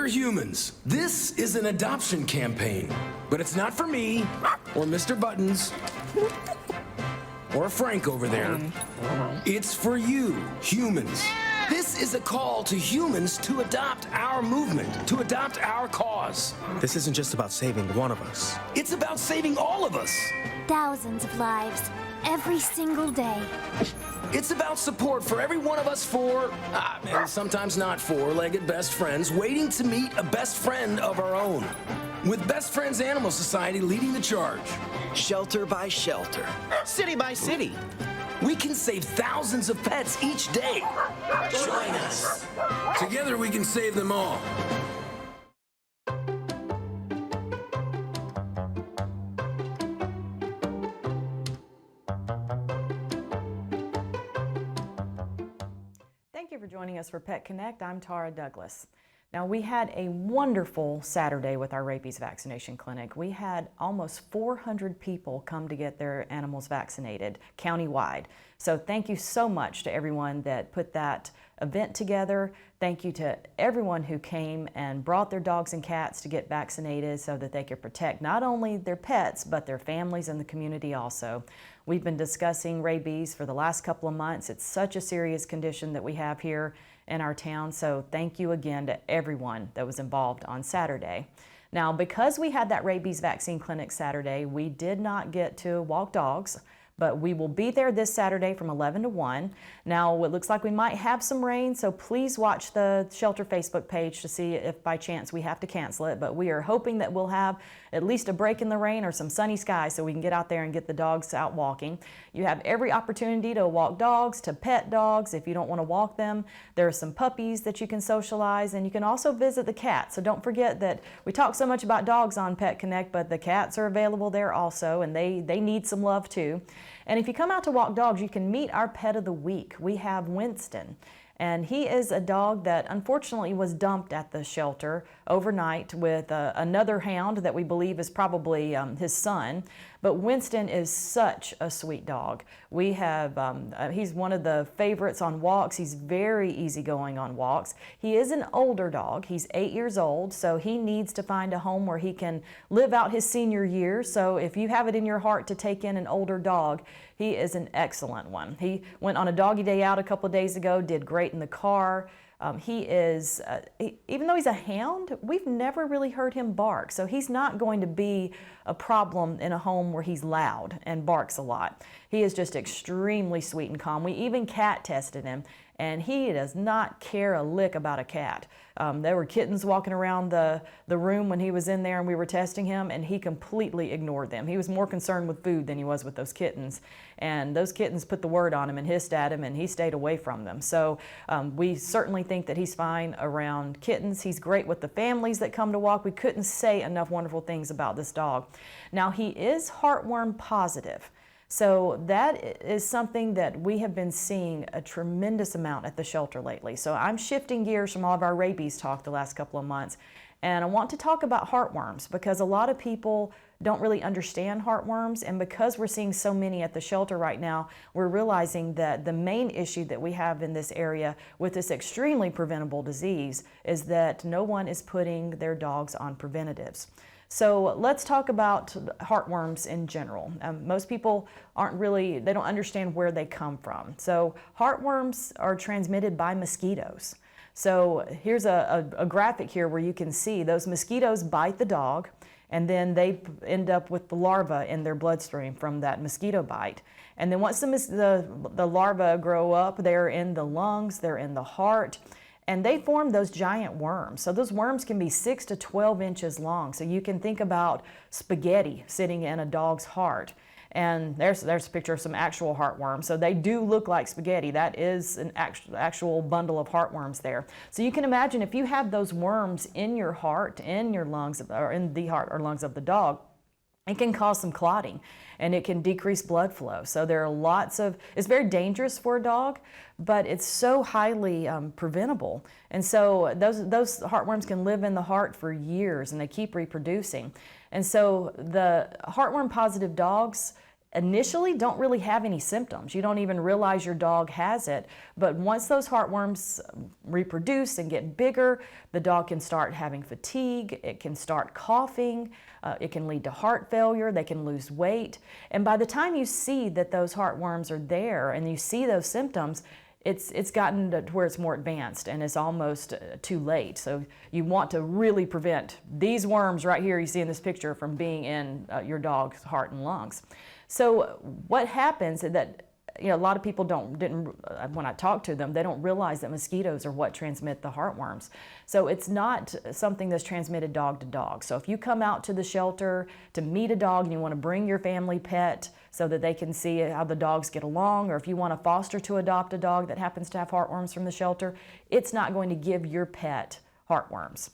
Dear humans, this is an adoption campaign, but it's not for me, or Mr. Buttons, or Frank over there. It's for you, humans. This is a call to humans to adopt our movement, to adopt our cause. This isn't just about saving one of us. It's about saving all of us. Thousands of lives, every single day. It's about support for every one of us four, and sometimes not four-legged best friends, waiting to meet a best friend of our own. With Best Friends Animal Society leading the charge. Shelter by shelter, city by city. We can save thousands of pets each day. Join us. Together we can save them all. Thank you for joining us for Pet Connect. I'm Tara Douglas. Now, we had a wonderful Saturday with our rabies vaccination clinic. We had almost 400 people come to get their animals vaccinated countywide. So thank you so much to everyone that put that event together. Thank you to everyone who came and brought their dogs and cats to get vaccinated so that they could protect not only their pets, but their families and the community also. We've been discussing rabies for the last couple of months. It's such a serious condition that we have here in our town, so thank you again to everyone that was involved on Saturday. Now, because we had that rabies vaccine clinic Saturday, we did not get to walk dogs, but we will be there this Saturday from 11 to 1. Now, it looks like we might have some rain, so please watch the shelter Facebook page to see if by chance we have to cancel it, but we are hoping that we'll have at least a break in the rain or some sunny skies so we can get out there and get the dogs out walking. You have every opportunity to walk dogs, to pet dogs if you don't want to walk them. There are some puppies that you can socialize, and you can also visit the cats. So don't forget that we talk so much about dogs on Pet Connect, but the cats are available there also, and they need some love too. And if you come out to walk dogs, you can meet our pet of the week. We have Winston. And he is a dog that unfortunately was dumped at the shelter overnight with another hound that we believe is probably his son. But Winston is such a sweet dog. We have, he's one of the favorites on walks. He's very easygoing on walks. He is an older dog. He's 8 years old, so he needs to find a home where he can live out his senior years. So if you have it in your heart to take in an older dog, he is an excellent one. He went on a doggy day out a couple of days ago, did great in the car. Even though he's a hound, we've never really heard him bark. So he's not going to be a problem in a home where he's loud and barks a lot. He is just extremely sweet and calm. We even cat tested him, and he does not care a lick about a cat. There were kittens walking around the room when he was in there and we were testing him, and he completely ignored them. He was more concerned with food than he was with those kittens. And those kittens put the word on him and hissed at him, and he stayed away from them. So we certainly think that he's fine around kittens. He's great with the families that come to walk. We couldn't say enough wonderful things about this dog. Now, he is heartworm positive. So that is something that we have been seeing a tremendous amount at the shelter lately. So I'm shifting gears from all of our rabies talk the last couple of months, and I want to talk about heartworms because a lot of people don't really understand heartworms, and because we're seeing so many at the shelter right now, we're realizing that the main issue that we have in this area with this extremely preventable disease is that no one is putting their dogs on preventatives. So let's talk about heartworms in general. Most people they don't understand where they come from. So heartworms are transmitted by mosquitoes. So here's a graphic here where you can see those mosquitoes bite the dog, and then they end up with the larva in their bloodstream from that mosquito bite. And then once the larvae grow up, they're in the lungs, they're in the heart, and they form those giant worms. So those worms can be 6 to 12 inches long. So you can think about spaghetti sitting in a dog's heart. And there's a picture of some actual heartworms. So they do look like spaghetti. That is an actual bundle of heartworms there. So you can imagine if you have those worms in your heart, in your lungs, or in the heart or lungs of the dog, it can cause some clotting and it can decrease blood flow. So there are it's very dangerous for a dog, but it's so highly preventable. And so those heartworms can live in the heart for years and they keep reproducing. And so the heartworm positive dogs, initially don't really have any symptoms. You don't even realize your dog has it. But once those heartworms reproduce and get bigger, the dog can start having fatigue, it can start coughing, it can lead to heart failure, they can lose weight. And by the time you see that those heartworms are there and you see those symptoms, it's gotten to where it's more advanced and it's almost too late. So you want to really prevent these worms right here you see in this picture from being in your dog's heart and lungs. So what happens is that a lot of people when I talk to them, they don't realize that mosquitoes are what transmit the heartworms. So it's not something that's transmitted dog to dog. So if you come out to the shelter to meet a dog and you want to bring your family pet so that they can see how the dogs get along, or if you want to foster to adopt a dog that happens to have heartworms from the shelter, it's not going to give your pet heartworms.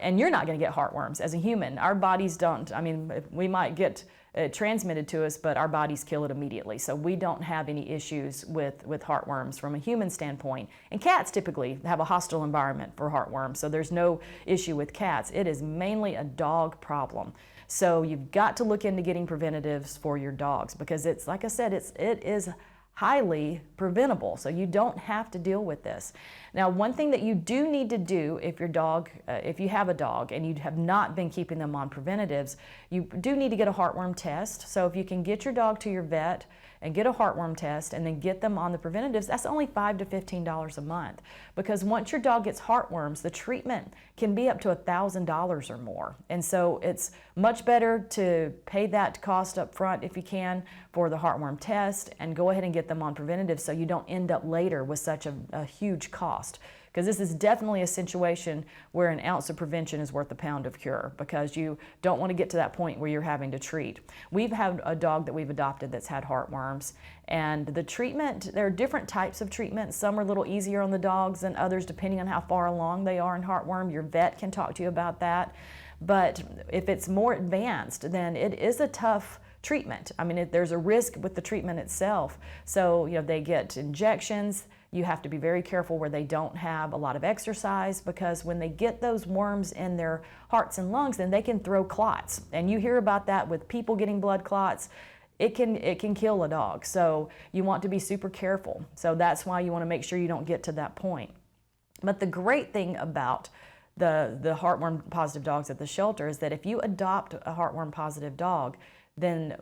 And you're not going to get heartworms as a human. Our bodies don't. I mean, we might get transmitted to us, but our bodies kill it immediately. So we don't have any issues with heartworms from a human standpoint. And cats typically have a hostile environment for heartworms, so there's no issue with cats. It is mainly a dog problem. So you've got to look into getting preventatives for your dogs because it's, like I said, it is highly preventable, so you don't have to deal with this. Now, one thing that you do need to do if if you have a dog and you have not been keeping them on preventatives, you do need to get a heartworm test. So if you can get your dog to your vet and get a heartworm test and then get them on the preventatives, that's only $5 to $15 a month. Because once your dog gets heartworms, the treatment can be up to $1,000 or more. And so it's much better to pay that cost up front if you can for the heartworm test and go ahead and get them on preventatives so you don't end up later with such a huge cost. Because this is definitely a situation where an ounce of prevention is worth a pound of cure, because you don't want to get to that point where you're having to treat. We've had a dog that we've adopted that's had heartworms, and the treatment, there are different types of treatment. Some are a little easier on the dogs than others depending on how far along they are in heartworm. Your vet can talk to you about that. But if it's more advanced, then it is a tough treatment. I mean, there's a risk with the treatment itself. So, they get injections. You have to be very careful where they don't have a lot of exercise, because when they get those worms in their hearts and lungs, then they can throw clots. And you hear about that with people getting blood clots. It can kill a dog. So you want to be super careful. So that's why you want to make sure you don't get to that point. But the great thing about the heartworm positive dogs at the shelter is that if you adopt a heartworm positive dog, then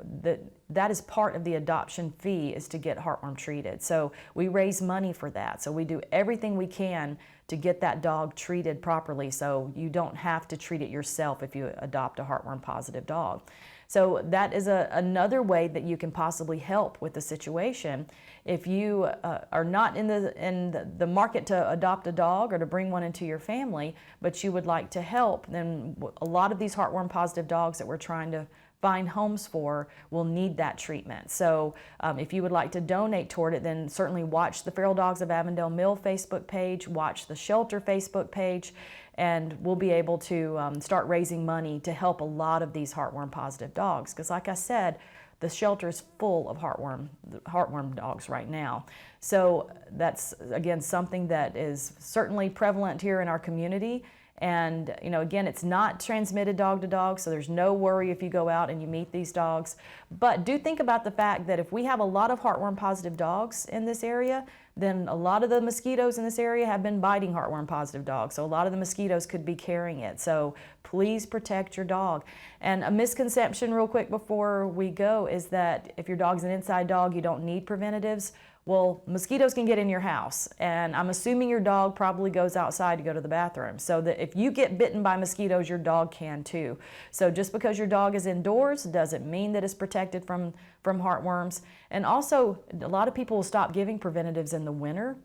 that is part of the adoption fee, is to get heartworm treated. So we raise money for that. So we do everything we can to get that dog treated properly, so you don't have to treat it yourself if you adopt a heartworm positive dog. So that is another way that you can possibly help with the situation. If you are not in the market to adopt a dog or to bring one into your family, but you would like to help, then a lot of these heartworm positive dogs that we're trying to find homes for will need that treatment. So if you would like to donate toward it, then certainly watch the Feral Dogs of Avondale Mill Facebook page, watch the shelter Facebook page, and we'll be able to start raising money to help a lot of these heartworm positive dogs. Because like I said, the shelter is full of heartworm dogs right now. So that's, again, something that is certainly prevalent here in our community. And, again, it's not transmitted dog to dog, so there's no worry if you go out and you meet these dogs. But do think about the fact that if we have a lot of heartworm positive dogs in this area, then a lot of the mosquitoes in this area have been biting heartworm positive dogs. So a lot of the mosquitoes could be carrying it. So please protect your dog. And a misconception real quick before we go is that if your dog's an inside dog, you don't need preventatives. Well, mosquitoes can get in your house, and I'm assuming your dog probably goes outside to go to the bathroom. So that if you get bitten by mosquitoes, your dog can too. So just because your dog is indoors doesn't mean that it's protected from heartworms. And also, a lot of people will stop giving preventatives in the winter.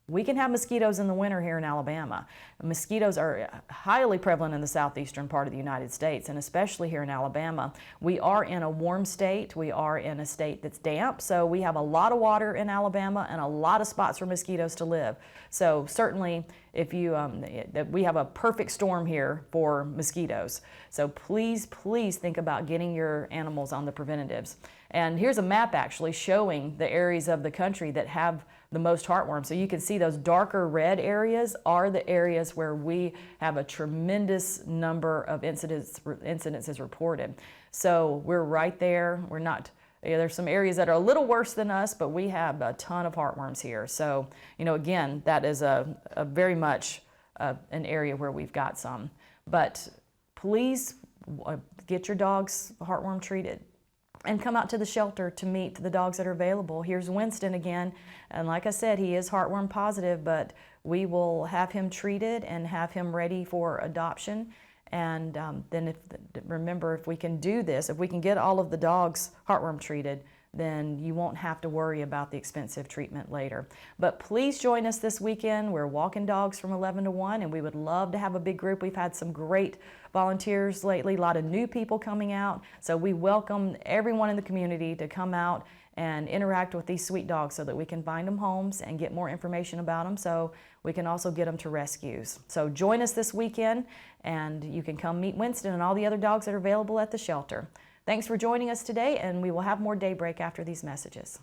We can have mosquitoes in the winter here in Alabama. Mosquitoes are highly prevalent in the southeastern part of the United States, and especially here in Alabama. We are in a warm state. We are in a state that's damp, so we have a lot of water in Alabama and a lot of spots for mosquitoes to live. So certainly, if you we have a perfect storm here for mosquitoes. So please, please think about getting your animals on the preventatives. And here's a map actually showing the areas of the country that have the most heartworms. So you can see those darker red areas are the areas where we have a tremendous number of incidences reported. So we're right there. We're not There's some areas that are a little worse than us, but we have a ton of heartworms here. So, again, that is a very much an area where we've got some. But please get your dogs heartworm treated and come out to the shelter to meet the dogs that are available. Here's Winston again, and like I said, he is heartworm positive, but we will have him treated and have him ready for adoption. And then remember, if we can do this, if we can get all of the dogs heartworm treated, then you won't have to worry about the expensive treatment later. But please join us this weekend. We're walking dogs from 11 to 1, and we would love to have a big group. We've had some great volunteers lately, a lot of new people coming out. So we welcome everyone in the community to come out and interact with these sweet dogs so that we can find them homes and get more information about them, so we can also get them to rescues. So join us this weekend, and you can come meet Winston and all the other dogs that are available at the shelter. Thanks for joining us today, and we will have more Daybreak after these messages.